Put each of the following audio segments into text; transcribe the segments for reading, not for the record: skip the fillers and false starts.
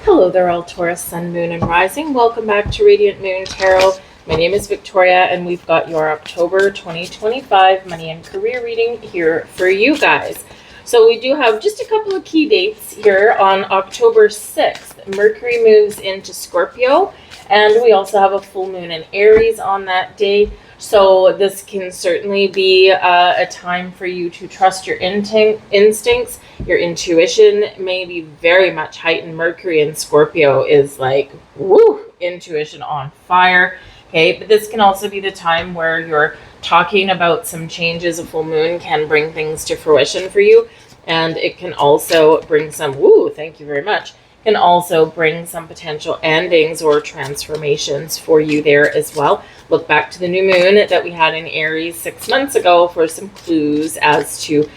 Hello there, all Taurus, Sun, Moon, and Rising. Welcome back to Radiant Moon Tarot. My name is Victoria, and we've got your October 2025 money and career reading here for you guys. So we do have just a couple of key dates here. On October 6th, Mercury moves into Scorpio, and we also have a full moon in Aries on that day. So this can certainly be a time for you to trust your instincts. Your intuition may be very much heightened. Mercury in Scorpio is like, woo, intuition on fire. Okay, but this can also be the time where you're talking about some changes. A full moon can bring things to fruition for you. And it can also bring some, woo, thank you very much, can also bring some potential endings or transformations for you there as well. Look back to the new moon that we had in Aries 6 months ago for some clues as to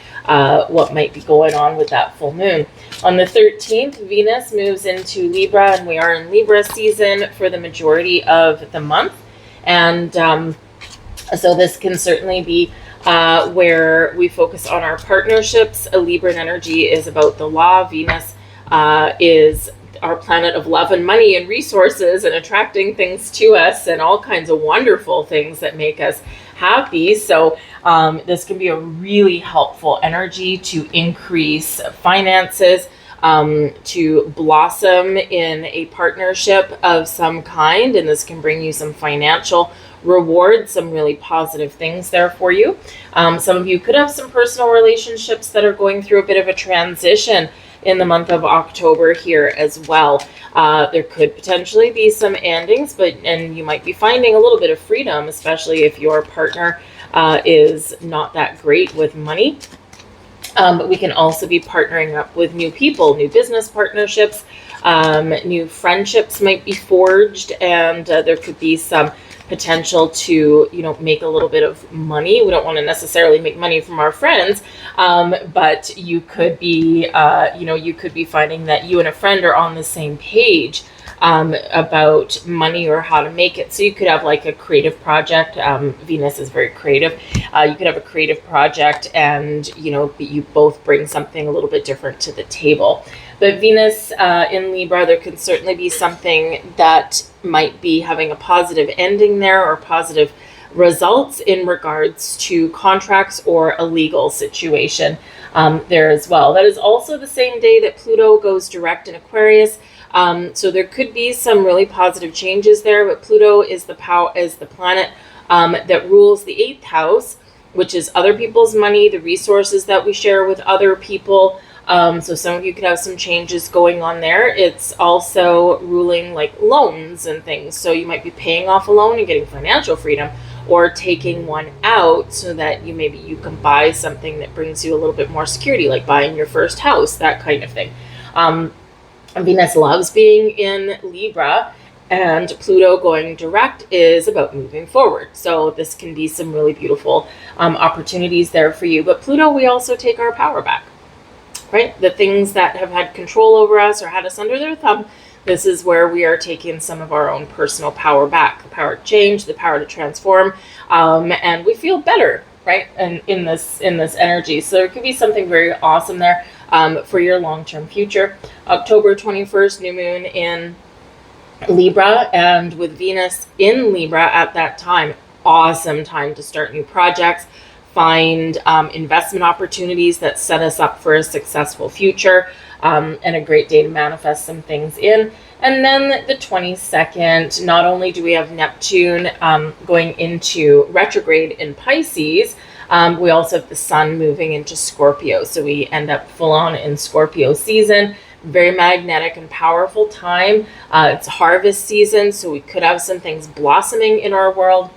what might be going on with that full moon. On the 13th, Venus moves into Libra, and we are in Libra season for the majority of the month. And so this can certainly be where we focus on our partnerships. A Libran energy is about the law. Venus is our planet of love and money and resources and attracting things to us and all kinds of wonderful things that make us happy. So this can be a really helpful energy to increase finances, to blossom in a partnership of some kind, and this can bring you some financial reward, some really positive things there for you. Some of you could have some personal relationships that are going through a bit of a transition in the month of October here as well. There could potentially be some endings, and you might be finding a little bit of freedom, especially if your partner is not that great with money. But we can also be partnering up with new people, new business partnerships, new friendships might be forged, and there could be some potential to, make a little bit of money. We don't want to necessarily make money from our friends, but you could be, you could be finding that you and a friend are on the same page about money or how to make it. So you could have like a creative project. Venus is very creative. You could have a creative project, and you both bring something a little bit different to the table. But Venus in Libra, there can certainly be something that might be having a positive ending there or positive results in regards to contracts or a legal situation there as well. That is also the same day that Pluto goes direct in Aquarius. So there could be some really positive changes there, but Pluto is the planet that rules the 8th house, which is other people's money, the resources that we share with other people. So some of you could have some changes going on there. It's also ruling like loans and things. So you might be paying off a loan and getting financial freedom, or taking one out so that you can buy something that brings you a little bit more security, like buying your first house, that kind of thing. Venus loves being in Libra, and Pluto going direct is about moving forward. So this can be some really beautiful opportunities there for you. But Pluto, we also take our power back. Right? The things that have had control over us or had us under their thumb, this is where we are taking some of our own personal power back, the power to change, the power to transform, and we feel better, right? And in this energy. So there could be something very awesome there for your long-term future. October 21st, new moon in Libra, and with Venus in Libra at that time, awesome time to start new projects. Find investment opportunities that set us up for a successful future, and a great day to manifest some things in. And then the 22nd, not only do we have Neptune going into retrograde in Pisces, we also have the Sun moving into Scorpio. So we end up full on in Scorpio season. Very magnetic and powerful time. It's harvest season, so we could have some things blossoming in our world.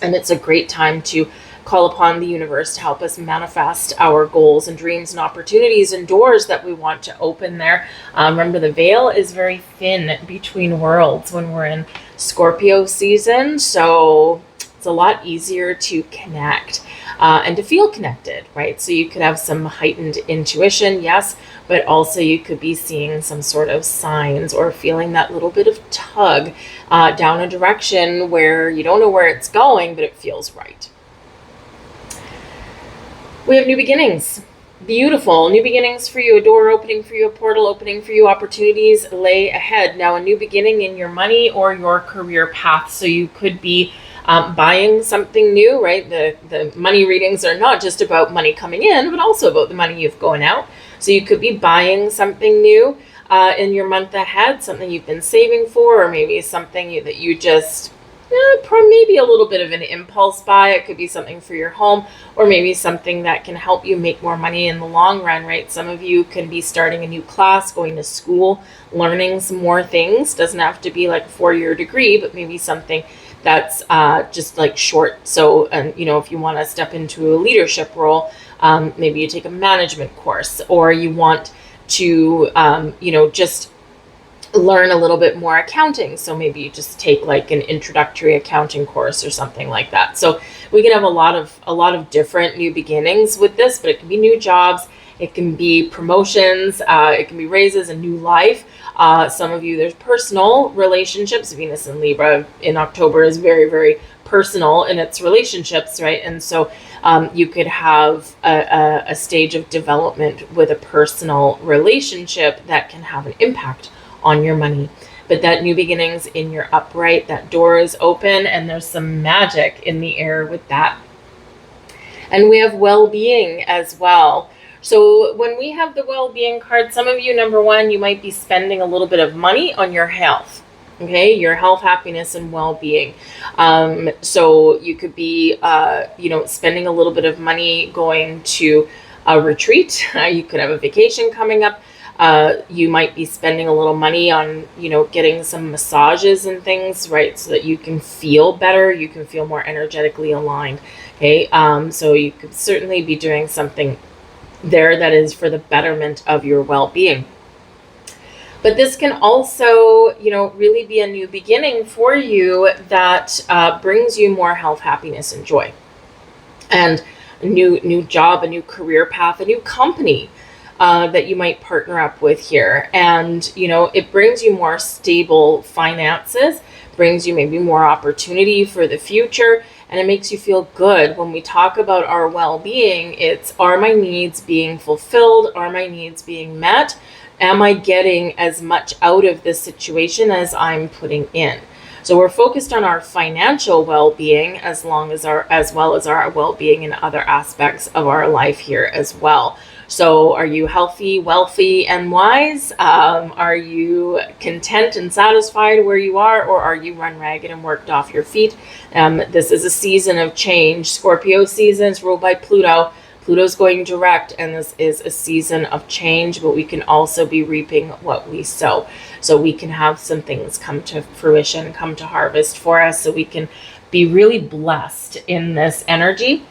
And it's a great time to call upon the universe to help us manifest our goals and dreams and opportunities and doors that we want to open there. Remember, the veil is very thin between worlds when we're in Scorpio season, so it's a lot easier to connect and to feel connected, right? So you could have some heightened intuition, yes, but also you could be seeing some sort of signs or feeling that little bit of tug down a direction where you don't know where it's going, but it feels right. We have new beginnings. Beautiful. New beginnings for you, a door opening for you, a portal opening for you, opportunities lay ahead. Now, a new beginning in your money or your career path. So you could be buying something new, right? The money readings are not just about money coming in, but also about the money you've going out. So you could be buying something new in your month ahead, something you've been saving for, or maybe something that you just maybe a little bit of an impulse buy. It could be something for your home, or maybe something that can help you make more money in the long run, right? Some of you can be starting a new class, going to school, learning some more things. Doesn't have to be like a 4-year degree, but maybe something that's just like short. So, and if you want to step into a leadership role, maybe you take a management course, or you want to, just learn a little bit more accounting. So maybe you just take like an introductory accounting course or something like that. So we can have a lot of different new beginnings with this, but it can be new jobs, it can be promotions, it can be raises, a new life. Some of you, there's personal relationships. Venus in Libra in October is very, very personal in its relationships, right? And so you could have a stage of development with a personal relationship that can have an impact on your money. But that new beginnings in your upright, that door is open, and there's some magic in the air with that. And we have well-being as well. So when we have the well-being card, some of you, number one, you might be spending a little bit of money on your health. Okay, your health, happiness, and well-being. So you could be, spending a little bit of money going to a retreat. You could have a vacation coming up. You might be spending a little money on, getting some massages and things, right? So that you can feel better, you can feel more energetically aligned. Okay. So you could certainly be doing something there that is for the betterment of your well-being. But this can also, really be a new beginning for you that brings you more health, happiness, and joy. And a new job, a new career path, a new company that you might partner up with here. And, it brings you more stable finances, brings you maybe more opportunity for the future, and it makes you feel good. When we talk about our well-being, it's, are my needs being fulfilled? Are my needs being met? Am I getting as much out of this situation as I'm putting in? So we're focused on our financial well-being as well as our well-being in other aspects of our life here as well. So are you healthy, wealthy, and wise? Are you content and satisfied where you are, or are you run ragged and worked off your feet? This is a season of change. Scorpio season is ruled by Pluto. Pluto's going direct, and this is a season of change, but we can also be reaping what we sow. So we can have some things come to fruition, come to harvest for us, so we can be really blessed in this energy.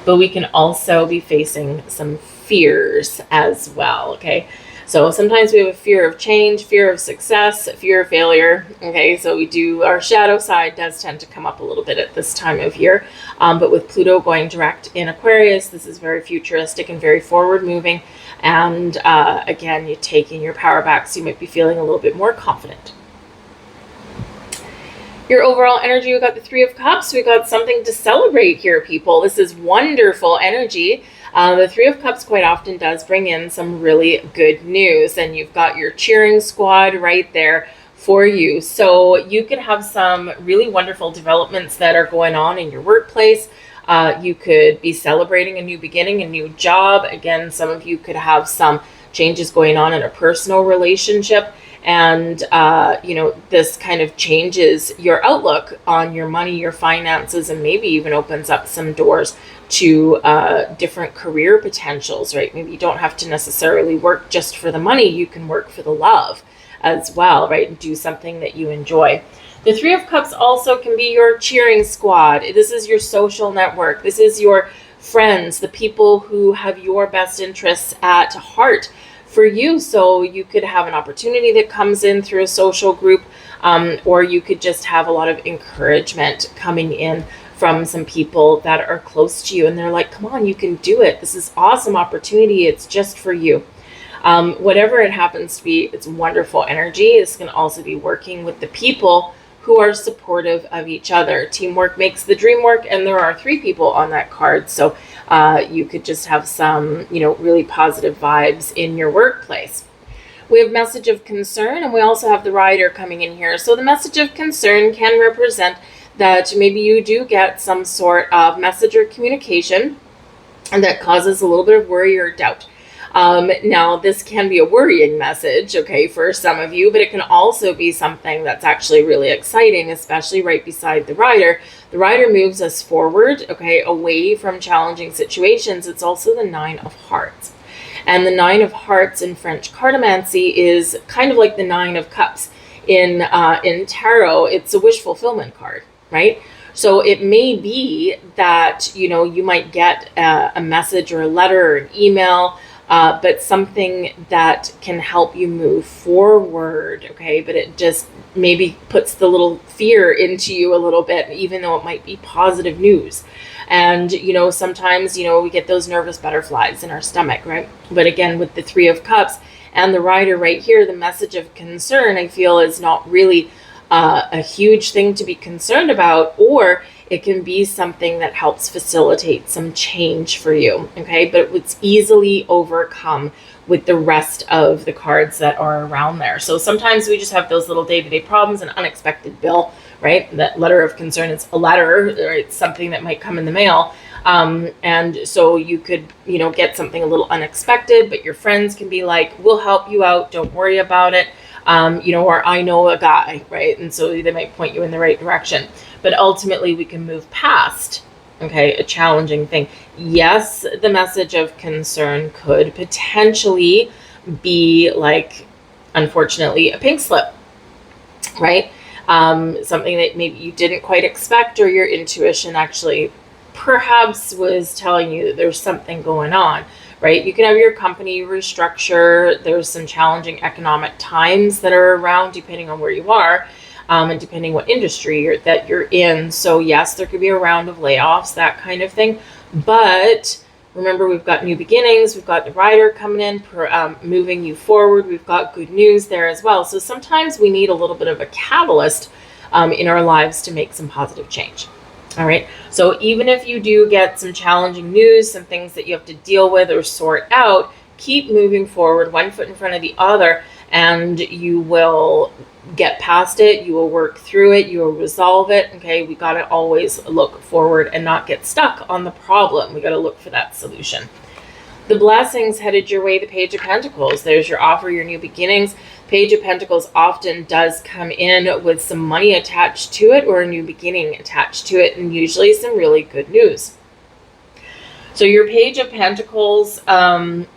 But we can also be facing some fears as well, okay? So sometimes we have a fear of change, fear of success, fear of failure, okay? So our shadow side does tend to come up a little bit at this time of year. But with Pluto going direct in Aquarius, this is very futuristic and very forward moving. And again, you're taking your power back, so you might be feeling a little bit more confident. Your overall energy, we've got the Three of Cups. We've got something to celebrate here, people. This is wonderful energy. The Three of Cups quite often does bring in some really good news, and you've got your cheering squad right there for you. So you could have some really wonderful developments that are going on in your workplace. You could be celebrating a new beginning, a new job. Again, some of you could have some changes going on in a personal relationship. And, this kind of changes your outlook on your money, your finances, and maybe even opens up some doors to different career potentials, right? Maybe you don't have to necessarily work just for the money. You can work for the love as well, right? And do something that you enjoy. The Three of Cups also can be your cheering squad. This is your social network. This is your friends, the people who have your best interests at heart for you. So you could have an opportunity that comes in through a social group, or you could just have a lot of encouragement coming in from some people that are close to you, and they're like, come on, you can do it. This is awesome opportunity. It's just for you. Whatever it happens to be, it's wonderful energy. This can also be working with the people who are supportive of each other. Teamwork makes the dream work, and there are 3 people on that card. So You could just have some, really positive vibes in your workplace. We have message of concern, and we also have the rider coming in here. So the message of concern can represent that maybe you do get some sort of message or communication and that causes a little bit of worry or doubt. Now, this can be a worrying message, okay, for some of you, but it can also be something that's actually really exciting, especially right beside the rider. The rider moves us forward, okay, away from challenging situations. It's also the 9 of Hearts. And the 9 of Hearts in French cartomancy is kind of like the 9 of Cups in tarot. It's a wish fulfillment card, right? So it may be that, you might get a message or a letter or an email, but something that can help you move forward, okay? But it just maybe puts the little fear into you a little bit, even though it might be positive news. And, sometimes, we get those nervous butterflies in our stomach, right? But again, with the 3 of Cups and the rider right here, the message of concern, I feel, is not really a huge thing to be concerned about, or it can be something that helps facilitate some change for you, okay? But it's easily overcome with the rest of the cards that are around there. So sometimes we just have those little day-to-day problems, an unexpected bill, right? That letter of concern, it's a letter, or it's something that might come in the mail. And so you could, get something a little unexpected, but your friends can be like, we'll help you out, don't worry about it. Or I know a guy, right? And so they might point you in the right direction. But ultimately we can move past, okay, a challenging thing. Yes, the message of concern could potentially be like, unfortunately, a pink slip, right? Something that maybe you didn't quite expect, or your intuition actually perhaps was telling you that there's something going on, right? You can have your company restructure. There's some challenging economic times that are around depending on where you are, and depending what industry that you're in. So yes, there could be a round of layoffs, that kind of thing. But remember, we've got new beginnings. We've got the rider coming in, moving you forward. We've got good news there as well. So sometimes we need a little bit of a catalyst in our lives to make some positive change. All right. So even if you do get some challenging news, some things that you have to deal with or sort out, keep moving forward, one foot in front of the other, and you will get past it. You will work through it. You will resolve it. Okay. We got to always look forward and not get stuck on the problem. We got to look for that solution. The blessings headed your way, the Page of Pentacles. There's your offer, your new beginnings. Page of Pentacles often does come in with some money attached to it, or a new beginning attached to it, and usually some really good news. So your Page of Pentacles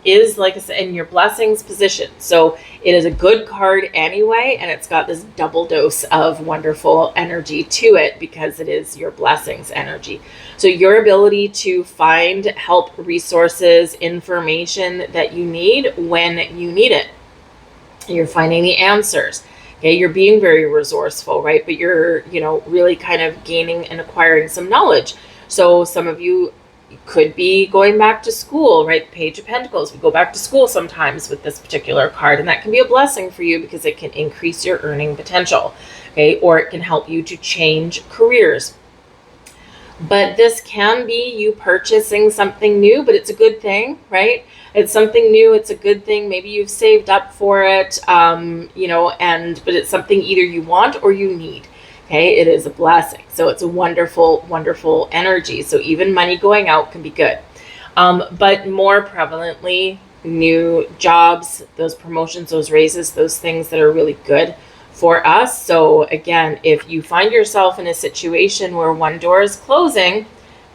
is, like I said, in your blessings position. So it is a good card anyway, and it's got this double dose of wonderful energy to it because it is your blessings energy. So your ability to find help, resources, information that you need when you need it. You're finding the answers. Okay, you're being very resourceful, right? But you're, really kind of gaining and acquiring some knowledge. So some of you could be going back to school, right? Page of Pentacles. We go back to school sometimes with this particular card, and that can be a blessing for you because it can increase your earning potential, okay? Or it can help you to change careers. But this can be you purchasing something new, but it's a good thing, right? It's something new. It's a good thing. Maybe you've saved up for it, but it's something either you want or you need. Okay, it is a blessing. So it's a wonderful, wonderful energy. So even money going out can be good. But more prevalently, new jobs, those promotions, those raises, those things that are really good for us. So again, if you find yourself in a situation where one door is closing,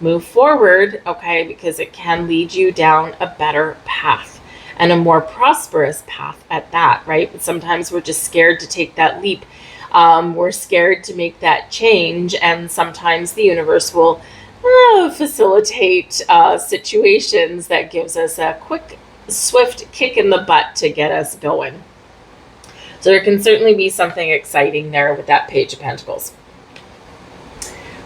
move forward, okay, because it can lead you down a better path and a more prosperous path at that, right? But sometimes we're just scared to take that leap. We're scared to make that change, and sometimes the universe will facilitate situations that gives us a quick, swift kick in the butt to get us going. So there can certainly be something exciting there with that Page of Pentacles.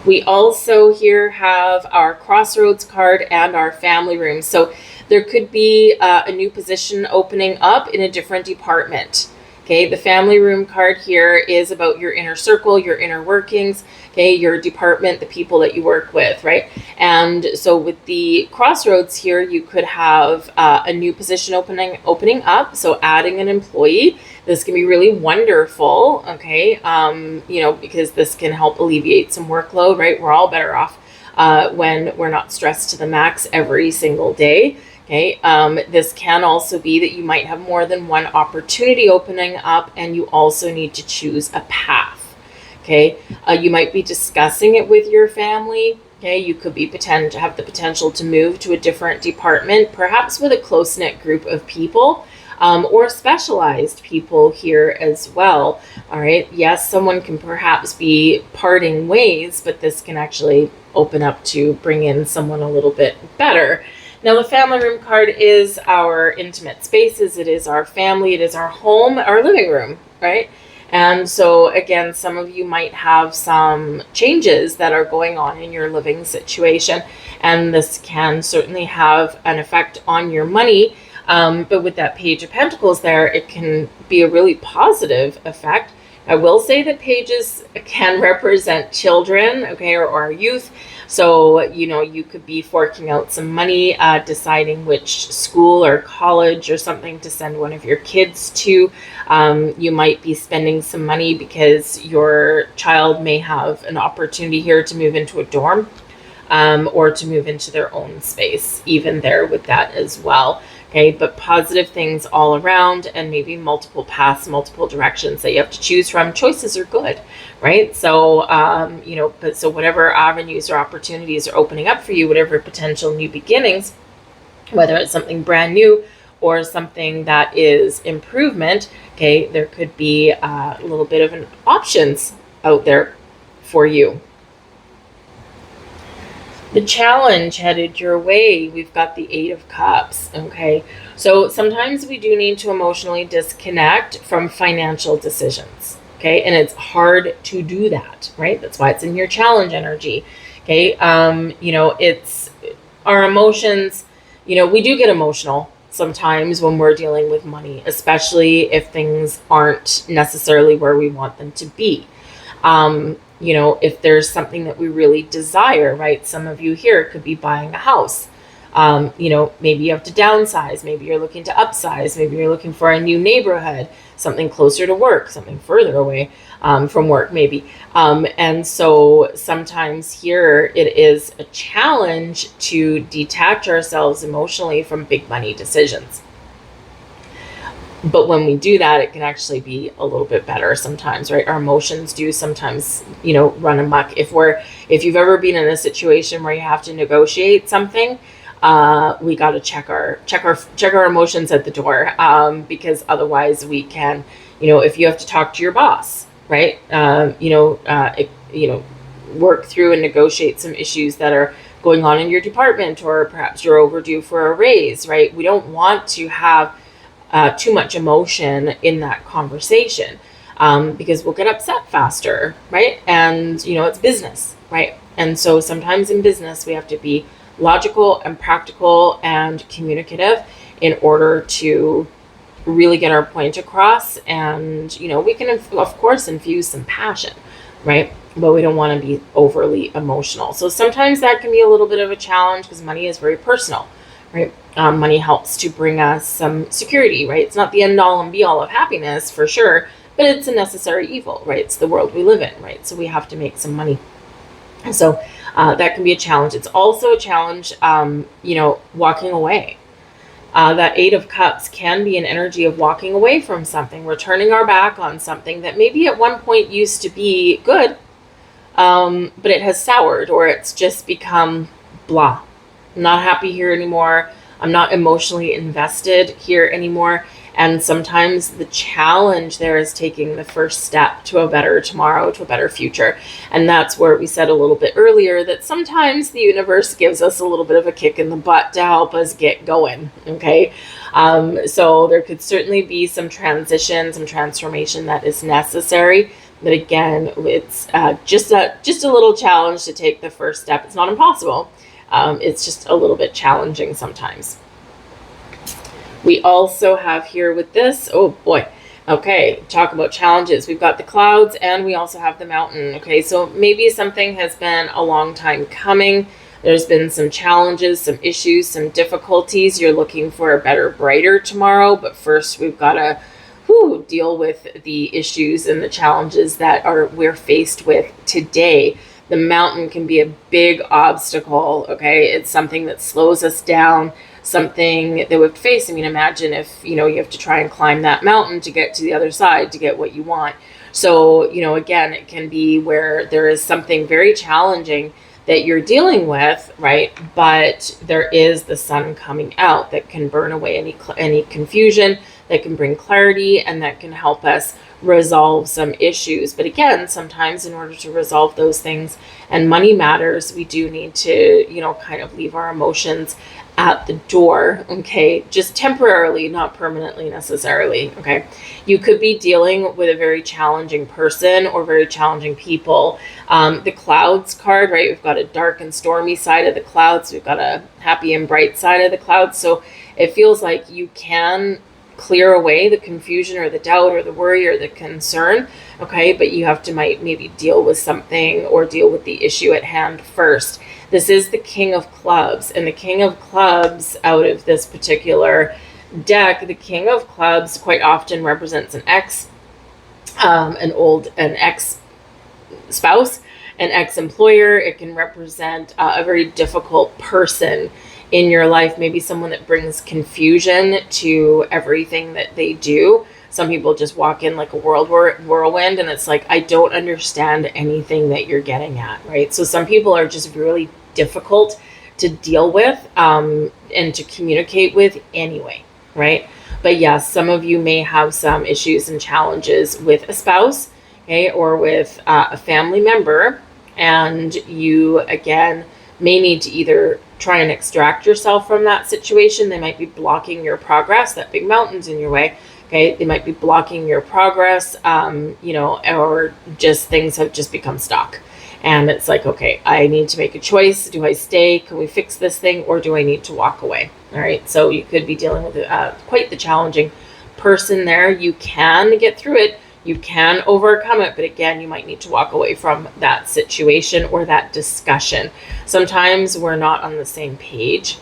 We also here have our Crossroads card and our family room. So there could be a new position opening up in a different department. Okay, the family room card here is about your inner circle, your inner workings, okay, your department, the people that you work with, right? And so with the crossroads here, you could have a new position opening up, so adding an employee. This can be really wonderful, okay, because this can help alleviate some workload, right? We're all better off when we're not stressed to the max every single day. Okay, this can also be that you might have more than one opportunity opening up, and you also need to choose a path. Okay, you might be discussing it with your family. Okay, you could be have the potential to move to a different department, perhaps with a close-knit group of people, or specialized people here as well. All right, yes, someone can perhaps be parting ways, but this can actually open up to bring in someone a little bit better. Now, the family room card is our intimate spaces. It is our family. It is our home, our living room, right? And so, again, some of you might have some changes that are going on in your living situation, and this can certainly have an effect on your money. But with that Page of Pentacles there, it can be a really positive effect. I will say that pages can represent children, okay, or our youth. So, you could be forking out some money, deciding which school or college or something to send one of your kids to. You might be spending some money because your child may have an opportunity here to move into a dorm, or to move into their own space, even there with that as well. Okay, but positive things all around, and maybe multiple paths, multiple directions that you have to choose from. Choices are good, right? So, so whatever avenues or opportunities are opening up for you, whatever potential new beginnings, whether it's something brand new or something that is improvement, okay, there could be a little bit of an options out there for you. The challenge headed your way, we've got the Eight of Cups, okay? So sometimes we do need to emotionally disconnect from financial decisions, okay? And it's hard to do that, right? That's why it's in your challenge energy, okay? It's our emotions, we do get emotional sometimes when we're dealing with money, especially if things aren't necessarily where we want them to be. If there's something that we really desire, right? Some of you here could be buying a house. Maybe you have to downsize. Maybe you're looking to upsize. Maybe you're looking for a new neighborhood, something closer to work, something further away from work, maybe. And so sometimes here it is a challenge to detach ourselves emotionally from big money decisions. But when we do that, it can actually be a little bit better sometimes, right? Our emotions do sometimes, run amok. If you've ever been in a situation where you have to negotiate something, we got to check our emotions at the door, because otherwise we can, if you have to talk to your boss, right? Work through and negotiate some issues that are going on in your department, or perhaps you're overdue for a raise, right? We don't want to have too much emotion in that conversation, because we'll get upset faster, right? And, it's business, right? And so sometimes in business, we have to be logical and practical and communicative in order to really get our point across. And, we can, of course, infuse some passion, right? But we don't want to be overly emotional. So sometimes that can be a little bit of a challenge because money is very personal, right? Money helps to bring us some security, right? It's not the end all and be all of happiness for sure, but it's a necessary evil, right? It's the world we live in, right? So we have to make some money. So that can be a challenge. It's also a challenge, walking away. That Eight of Cups can be an energy of walking away from something. We're turning our back on something that maybe at one point used to be good, but it has soured, or it's just become blah. I'm not happy here anymore. I'm not emotionally invested here anymore. And sometimes the challenge there is taking the first step to a better tomorrow, to a better future. And that's where we said a little bit earlier that sometimes the universe gives us a little bit of a kick in the butt to help us get going, okay? So there could certainly be some transition, some transformation that is necessary. But again, it's just a little challenge to take the first step. It's not impossible. It's just a little bit challenging sometimes. We also have here with this, oh boy, Okay, talk about challenges. We've got the clouds and we also have the mountain. Okay, so maybe something has been a long time coming. There's been some challenges, some issues, some difficulties. You're looking for a better, brighter tomorrow, but first we've got to deal with the issues and the challenges that we're faced with today. The mountain can be a big obstacle. Okay, it's something that slows us down, something that we have to face. I mean, imagine if you have to try and climb that mountain to get to the other side to get what you want. So again, it can be where there is something very challenging that you're dealing with, right? But there is the sun coming out that can burn away any confusion, that can bring clarity, and that can help us resolve some issues. But again, sometimes in order to resolve those things, and money matters, we do need to, kind of leave our emotions at the door, okay? Just temporarily, not permanently necessarily, okay? You could be dealing with a very challenging person or very challenging people. The clouds card, right? We've got a dark and stormy side of the clouds. We've got a happy and bright side of the clouds. So it feels like you can clear away the confusion or the doubt or the worry or the concern, okay? But you have to maybe deal with something or deal with the issue at hand first. This is the King of Clubs, and the King of Clubs out of this particular deck, the King of Clubs quite often represents an ex, an ex-spouse, an ex-employer. It can represent a very difficult person in your life, maybe someone that brings confusion to everything that they do. Some people just walk in like a whirlwind, and it's like, I don't understand anything that you're getting at, right? So some people are just really difficult to deal with and to communicate with anyway, right? But yes, some of you may have some issues and challenges with a spouse, okay, or with a family member, and you, again, may need to either try and extract yourself from that situation. They might be blocking your progress, that big mountain's in your way. Okay, they might be blocking your progress, or just things have just become stuck. And it's like, okay, I need to make a choice. Do I stay? Can we fix this thing? Or do I need to walk away? All right, so you could be dealing with quite the challenging person there. You can get through it. You can overcome it. But again, you might need to walk away from that situation or that discussion. Sometimes we're not on the same page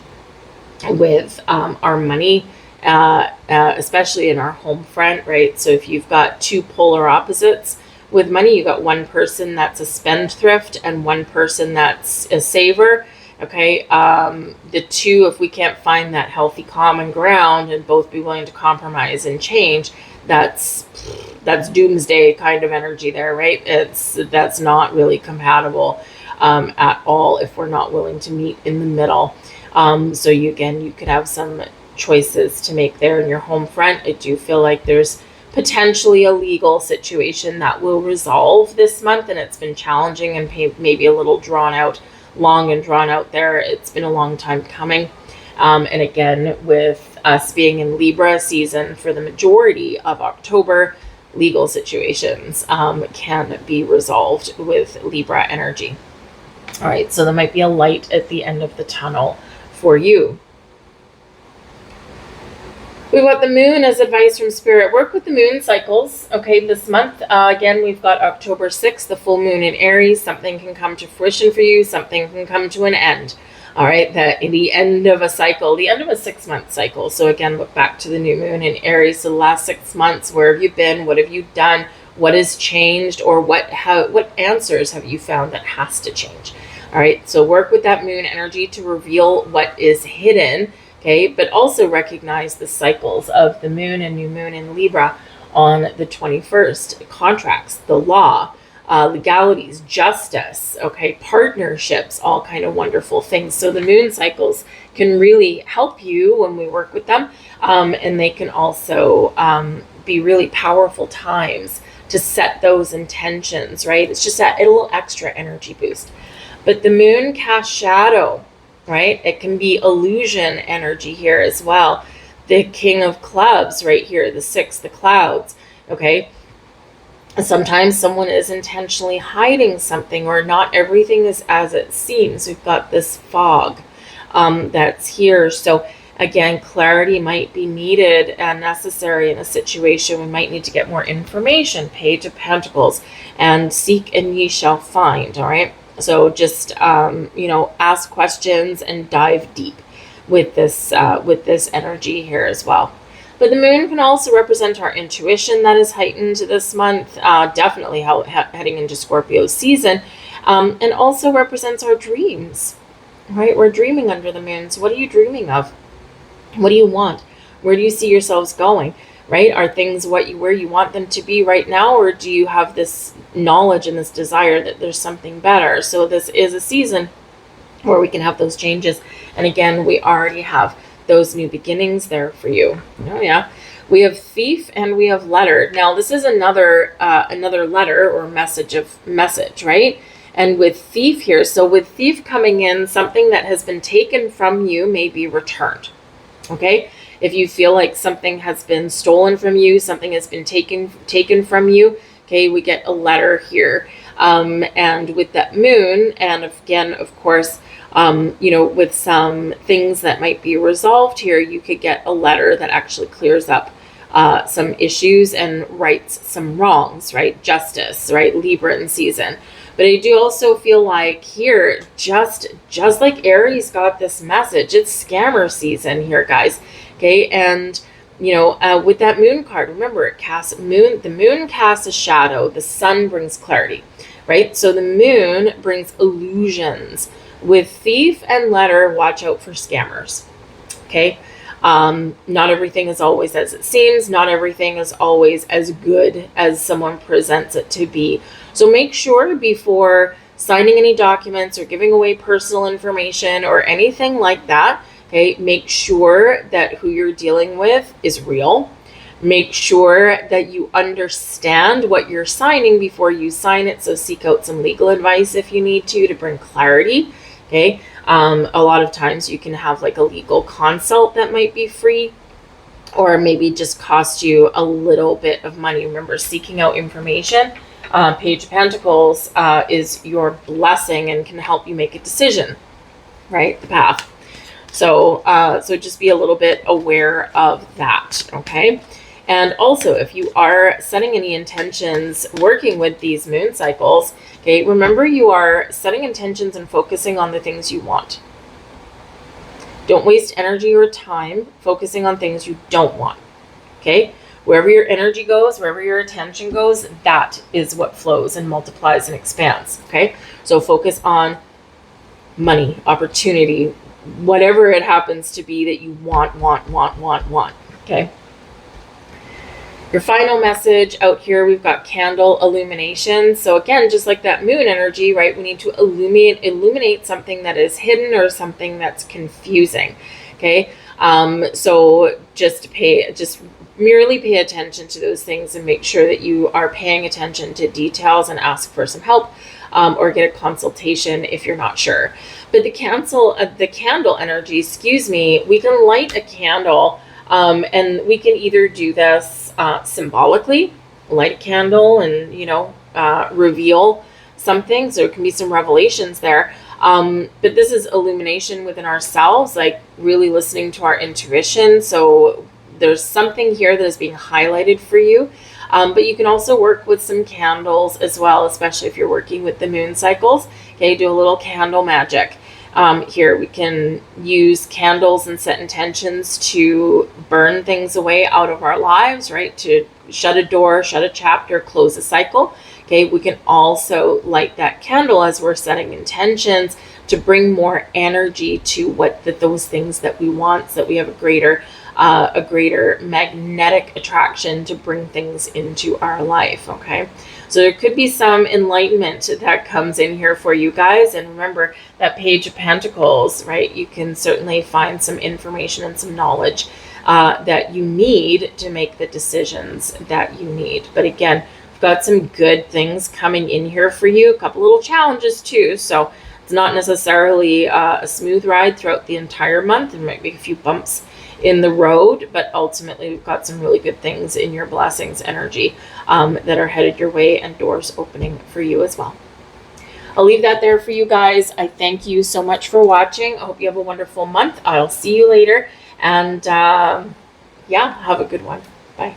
with our money, especially in our home front, right? So if you've got two polar opposites with money, you've got one person that's a spendthrift and one person that's a saver, okay? The two, if we can't find that healthy common ground and both be willing to compromise and change, that's doomsday kind of energy there, right? That's not really compatible at all if we're not willing to meet in the middle. So you could have some choices to make there in your home front. I do feel like there's potentially a legal situation that will resolve this month, and it's been challenging and maybe a little long and drawn out there. It's been a long time coming. And again, with us being in Libra season for the majority of October, legal situations can be resolved with Libra energy. All right, so there might be a light at the end of the tunnel for you. We've got the moon as advice from spirit. Work with the moon cycles. Okay, this month, again, we've got October 6th, the full moon in Aries. Something can come to fruition for you. Something can come to an end. All right, the end of a cycle, the end of a 6-month cycle. So again, look back to the new moon in Aries. So the last 6 months, where have you been? What have you done? What has changed? Or what answers have you found that has to change? All right, so work with that moon energy to reveal what is hidden. Okay, but also recognize the cycles of the moon and new moon in Libra on the 21st. Contracts, the law, legalities, justice, okay, partnerships, all kind of wonderful things. So the moon cycles can really help you when we work with them. And they can also be really powerful times to set those intentions, right? It's just a little extra energy boost. But the moon casts shadow, right? It can be illusion energy here as well. The King of Clubs right here, the 6, the clouds, okay? Sometimes someone is intentionally hiding something, or not everything is as it seems. We've got this fog that's here. So Again, clarity might be needed and necessary in a situation. We might need to get more information. Page of Pentacles, and seek and ye shall find. All right. So just, you know, ask questions and dive deep with this energy here as well. But the moon can also represent our intuition that is heightened this month, definitely heading into Scorpio season, and also represents our dreams, right? We're dreaming under the moon. So what are you dreaming of? What do you want? Where do you see yourselves going, right? Are things where you want them to be right now, or do you have this knowledge and this desire that there's something better? So this is a season where we can have those changes. And again, we already have those new beginnings there for you. Oh yeah. We have thief and we have letter. Now this is another letter or message, right? And with thief here, so with thief coming in, something that has been taken from you may be returned. Okay, if you feel like something has been stolen from you, something has been taken from you, okay, we get a letter here. And with that moon, and again, of course, you know, with some things that might be resolved here, you could get a letter that actually clears up some issues and rights some wrongs, right? Justice, right? Libra in season. But I do also feel like here, just like Aries got this message, it's scammer season here, guys. Okay, and you know, with that moon card, remember it casts the moon casts a shadow, the sun brings clarity, right? So the moon brings illusions. With thief and letter, watch out for scammers. Okay, not everything is always as it seems. Not everything is always as good as someone presents it to be. So make sure before signing any documents or giving away personal information or anything like that, okay, make sure that who you're dealing with is real. Make sure that you understand what you're signing before you sign it. So seek out some legal advice if you need to bring clarity. Okay. A lot of times you can have like a legal consult that might be free, or maybe just cost you a little bit of money. Remember, seeking out information. Page of Pentacles is your blessing and can help you make a decision, right? The path. So, so just be a little bit aware of that, okay? And also, if you are setting any intentions working with these moon cycles, okay, remember you are setting intentions and focusing on the things you want. Don't waste energy or time focusing on things you don't want, okay? Wherever your energy goes, wherever your attention goes, that is what flows and multiplies and expands, okay? So focus on money, opportunity, whatever it happens to be that you want, okay? Your final message out here, we've got candle illumination. So again, just like that moon energy, right? We need to illuminate something that is hidden or something that's confusing, okay? So just merely pay attention to those things and make sure that you are paying attention to details and ask for some help, or get a consultation if you're not sure. But the candle energy, excuse me, we can light a candle, and we can either do this symbolically, light a candle and, you know, reveal something. So it can be some revelations there. But this is illumination within ourselves, like really listening to our intuition. So there's something here that is being highlighted for you. But you can also work with some candles as well, especially if you're working with the moon cycles. Okay, do a little candle magic. Here we can use candles and set intentions to burn things away out of our lives, right? To shut a door, shut a chapter, close a cycle. Okay, we can also light that candle as we're setting intentions to bring more energy to those things that we want, so that we have a greater magnetic attraction to bring things into our life. Okay, so there could be some enlightenment that comes in here for you guys. And remember that Page of Pentacles, right? You can certainly find some information and some knowledge that you need to make the decisions that you need. But again, we've got some good things coming in here for you. A couple little challenges too. So it's not necessarily a smooth ride throughout the entire month. There might be a few bumps in the road, but ultimately we've got some really good things in your blessings energy that are headed your way, and doors opening for you as well. I'll leave that there for you guys. I thank you so much for watching. I hope you have a wonderful month. I'll see you later. And yeah, have a good one. Bye.